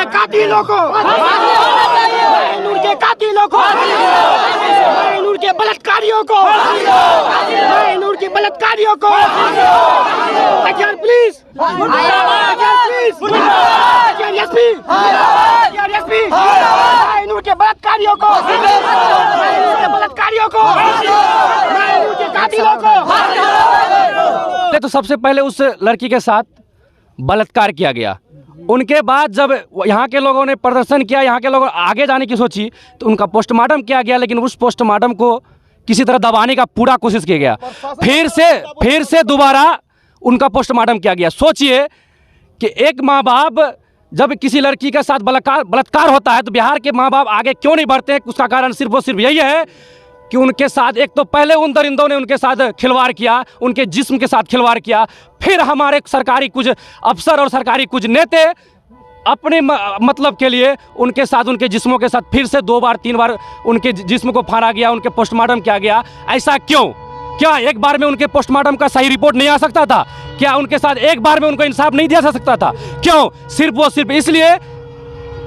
कातिलों को, मायनूर के कातिलों को, मायनूर के बलात्कारियों को, मायनूर के बलात्कारियों को, अजहर पुलिस, अजहर एसपी, मायनूर के बलात्कारियों को, मायनूर के बलात्कारियों को, मायनूर के कातिलों को। तो सबसे पहले उस लड़की के साथ बलात्कार किया गया, उनके बाद जब यहाँ के लोगों ने प्रदर्शन किया, यहाँ के लोगों आगे जाने की सोची तो उनका पोस्टमार्टम किया गया, लेकिन उस पोस्टमार्टम को किसी तरह दबाने का पूरा कोशिश किया गया। फिर से दोबारा उनका पोस्टमार्टम किया गया। सोचिए कि एक माँ बाप जब किसी लड़की के साथ बलात्कार होता है तो बिहार के माँ बाप आगे क्यों नहीं बढ़ते हैं? उसका कारण सिर्फ और सिर्फ यही है कि उनके साथ एक तो पहले उन दरिंदों ने उनके साथ खिलवाड़ किया, उनके जिस्म के साथ खिलवाड़ किया, फिर हमारे सरकारी कुछ अफसर और सरकारी कुछ नेता अपने मतलब के लिए उनके साथ, उनके जिस्मों के साथ फिर से 2 बार 3 बार उनके जिस्म को फाड़ा गया, उनके पोस्टमार्टम किया गया। ऐसा क्यों? क्या एक बार में उनके पोस्टमार्टम का सही रिपोर्ट नहीं आ सकता था? क्या उनके साथ एक बार में उनको इंसाफ नहीं दिया जा सकता था? क्यों? सिर्फ और सिर्फ इसलिए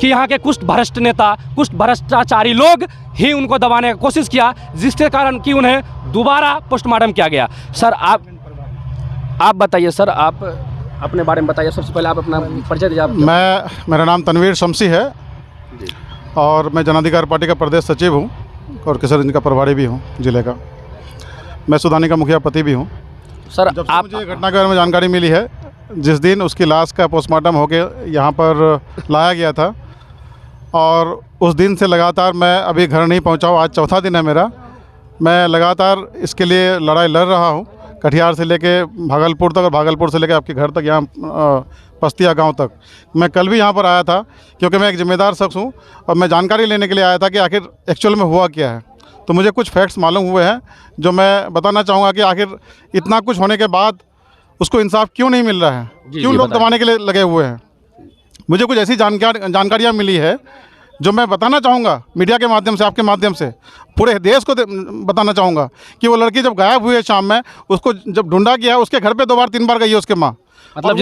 कि यहाँ के कुछ भ्रष्ट नेता, कुछ भ्रष्टाचारी लोग ही उनको दबाने की कोशिश किया, जिसके कारण कि उन्हें दोबारा पोस्टमार्टम किया गया। सर आप बताइए, सर आप अपने बारे में बताइए। सबसे पहले आप अपना परिचय दीजिए। मेरा नाम तनवीर शमसी है और मैं जन अधिकार पार्टी का प्रदेश सचिव हूँ और किशोरगंज का प्रभारी भी हूँ जिले का। मैं सुधानी का मुखिया पति भी हूँ। सर जब से मुझे घटना के बारे में जानकारी मिली है, जिस दिन उसकी लाश का पोस्टमार्टम होके यहाँ पर लाया गया था, और उस दिन से लगातार मैं अभी घर नहीं पहुँचा हूँ। आज चौथा दिन है मेरा। मैं लगातार इसके लिए लड़ाई लड़ रहा हूँ, कटिहार से लेके भागलपुर तक और भागलपुर से लेके आपके घर तक, यहाँ पस्तिया गांव तक। मैं कल भी यहाँ पर आया था क्योंकि मैं एक जिम्मेदार शख्स हूँ और मैं जानकारी लेने के लिए आया था कि आखिर एक्चुअल में हुआ क्या है। तो मुझे कुछ फैक्ट्स मालूम हुए हैं जो मैं बताना चाहूँगा कि आखिर इतना कुछ होने के बाद उसको इंसाफ क्यों नहीं मिल रहा है, क्यों लोग दबाने के लिए लगे हुए हैं। मुझे कुछ ऐसी जानकारियाँ मिली है जो मैं बताना चाहूँगा मीडिया के माध्यम से, आपके माध्यम से पूरे देश को बताना चाहूँगा कि वो लड़की जब गायब हुई है शाम में, उसको जब ढूंढा गया, उसके घर पे 2 बार 3 बार गई है उसके माँ। मतलब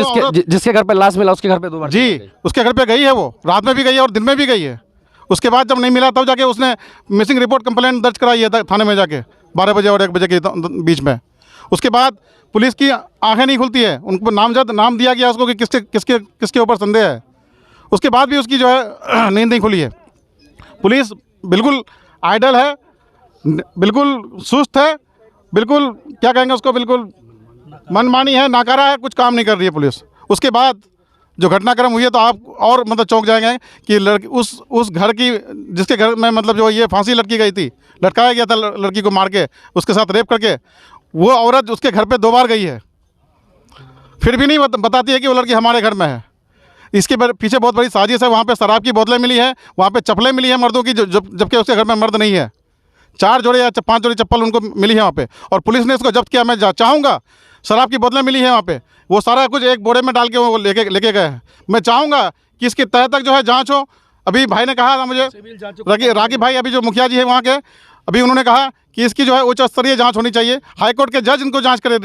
जिसके घर पे लाश मिला उसके घर पे 2 बार? जी, उसके घर पे गई है, वो रात में भी गई है और दिन में भी गई है। उसके बाद जब नहीं मिला तब जाके उसने मिसिंग रिपोर्ट कंप्लेंट दर्ज कराई है थाने में जाके 12 बजे और 1 बजे के बीच में। उसके बाद पुलिस की आंखें नहीं खुलती है, उनको नाम दिया गया उसको कि किसके ऊपर संदेह है। उसके बाद भी उसकी जो है नींद नहीं खुली है। पुलिस बिल्कुल आइडल है, बिल्कुल सुस्त है, बिल्कुल क्या कहेंगे उसको, बिल्कुल मनमानी है, नाकारा है, कुछ काम नहीं कर रही है पुलिस। उसके बाद जो घटनाक्रम हुई है तो आप और मतलब चौंक जाएंगे कि लड़की उस घर की, जिसके घर में मतलब जो ये फांसी लटकी गई थी, लटकाया गया था लड़की को मार के, उसके साथ रेप करके, वो औरत उसके घर पे 2 बार गई है, फिर भी नहीं बताती है कि वो लड़की हमारे घर में है। इसके पीछे बहुत बड़ी साजिश है। वहाँ पे शराब की बोतलें मिली है, वहाँ पे चप्पलें मिली है मर्दों की, जबकि उसके घर में मर्द नहीं है। 4 जोड़े या 5 जोड़ी चप्पल उनको मिली है वहाँ पे, और पुलिस ने इसको जब्त किया। मैं चाहूँगा, शराब की बोतलें मिली है वहाँ पे, वो सारा कुछ एक बोरे में डाल के वो लेके गए हैं। मैं चाहूँगा कि इसकी तह तक जो है जाँच हो। अभी भाई ने कहा था मुझे, रागी भाई अभी जो मुखिया जी है वहाँ के, अभी उन्होंने कहा कि इसकी जो है उच्च स्तरीय जांच होनी चाहिए, हाईकोर्ट के जज इनको जांच करें।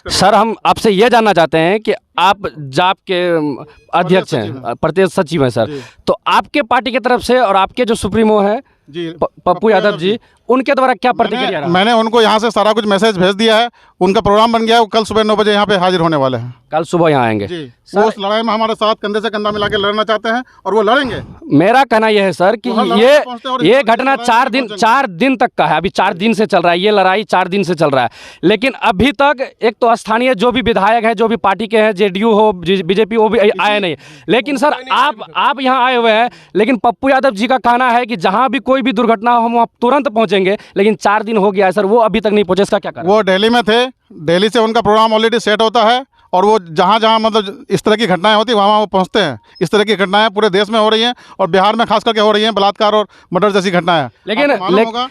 सर हम आपसे ये जानना चाहते हैं कि आप जाप के अध्यक्ष हैं, प्रदेश सचिव हैं सर, तो आपके पार्टी की तरफ से और आपके जो सुप्रीमो है पप्पू यादव जी, उनके द्वारा क्या प्रतिक्रिया रहा? मैंने उनको यहाँ से सारा कुछ मैसेज भेज दिया है, उनका प्रोग्राम बन गया है, वो कल सुबह 9 बजे यहाँ पे हाजिर होने वाले हैं। कल सुबह यहाँ आएंगे। वो उस लड़ाई में हमारे साथ कंधे से कंधा मिला के लड़ना चाहते हैं और वो लड़ेंगे। मेरा कहना यह है सर कि ये घटना 4 दिन तक का है, अभी 4 दिन से चल रहा है, ये लड़ाई 4 दिन से चल रहा है, लेकिन अभी तक एक तो स्थानीय जो भी विधायक है, जो भी पार्टी के हैं, जेडीयू हो, बीजेपी हो, भी आए नहीं। लेकिन सर आप यहाँ आए हुए हैं, लेकिन पप्पू यादव जी का कहना है कि जहाँ भी कोई भी दुर्घटना हो हम वहाँ तुरंत पहुँचेंगे, लेकिन 4 दिन हो गया है सर, वो अभी तक नहीं पहुँचे। इसका क्या कारण? वो दिल्ली में थे, दिल्ली से उनका प्रोग्राम ऑलरेडी सेट होता है और वो जहाँ मतलब इस तरह की घटनाएं होती हैं वहाँ वो पहुँचते हैं। इस तरह की घटनाएं पूरे देश में हो रही हैं और बिहार में खास करके हो रही हैं, बलात्कार और मर्डर जैसी घटनाएं।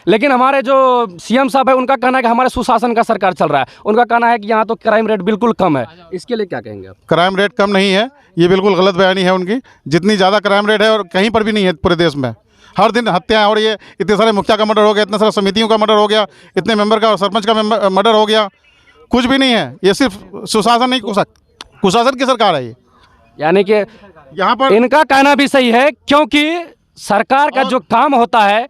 लेकिन हमारे जो सीएम साहब है उनका कहना है कि हमारे सुशासन का सरकार चल रहा है, उनका कहना है कि यहाँ तो क्राइम रेट बिल्कुल कम है। इसके लिए क्या कहेंगे आप? क्राइम रेट कम नहीं है, ये बिल्कुल गलत बयानी है उनकी। जितनी ज़्यादा क्राइम रेट है और कहीं पर भी नहीं है पूरे देश में। हर दिन हत्याएं हो रही है, इतने सारे मुखिया का मर्डर हो गया, इतने सारे समितियों का मर्डर हो गया, इतने मेंबर का और सरपंच का मर्डर हो गया, कुछ भी नहीं है। ये सिर्फ सुशासन नहीं, कुशासन की सरकार है ये। यानी कि यहाँ पर इनका कहना भी सही है, क्योंकि सरकार का जो काम होता है,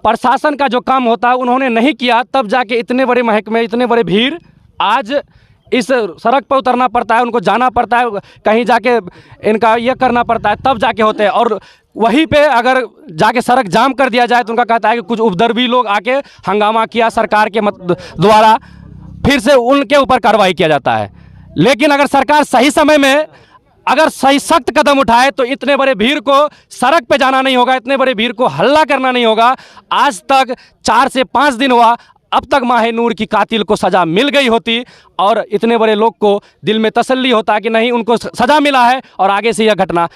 प्रशासन का जो काम होता है, उन्होंने नहीं किया, तब जाके इतने बड़े महकमे, इतने बड़े भीड़, आज इस सड़क पर उतरना पड़ता है, उनको जाना पड़ता है, कहीं जाके इनका ये करना पड़ता है, तब जाके होते हैं। और वहीं पे अगर जाके सड़क जाम कर दिया जाए तो उनका कहता है कि कुछ उपद्रवी लोग आके हंगामा किया, सरकार के द्वारा फिर से उनके ऊपर कार्रवाई किया जाता है। लेकिन अगर सरकार सही समय में अगर सही सख्त कदम उठाए तो इतने बड़े भीड़ को सड़क पे जाना नहीं होगा, इतने बड़े भीड़ को हल्ला करना नहीं होगा। आज तक 4 से 5 दिन हुआ, अब तक माहिनूर की कातिल को सज़ा मिल गई होती और इतने बड़े लोग को दिल में तसल्ली होता कि नहीं, उनको सज़ा मिला है और आगे से यह घटना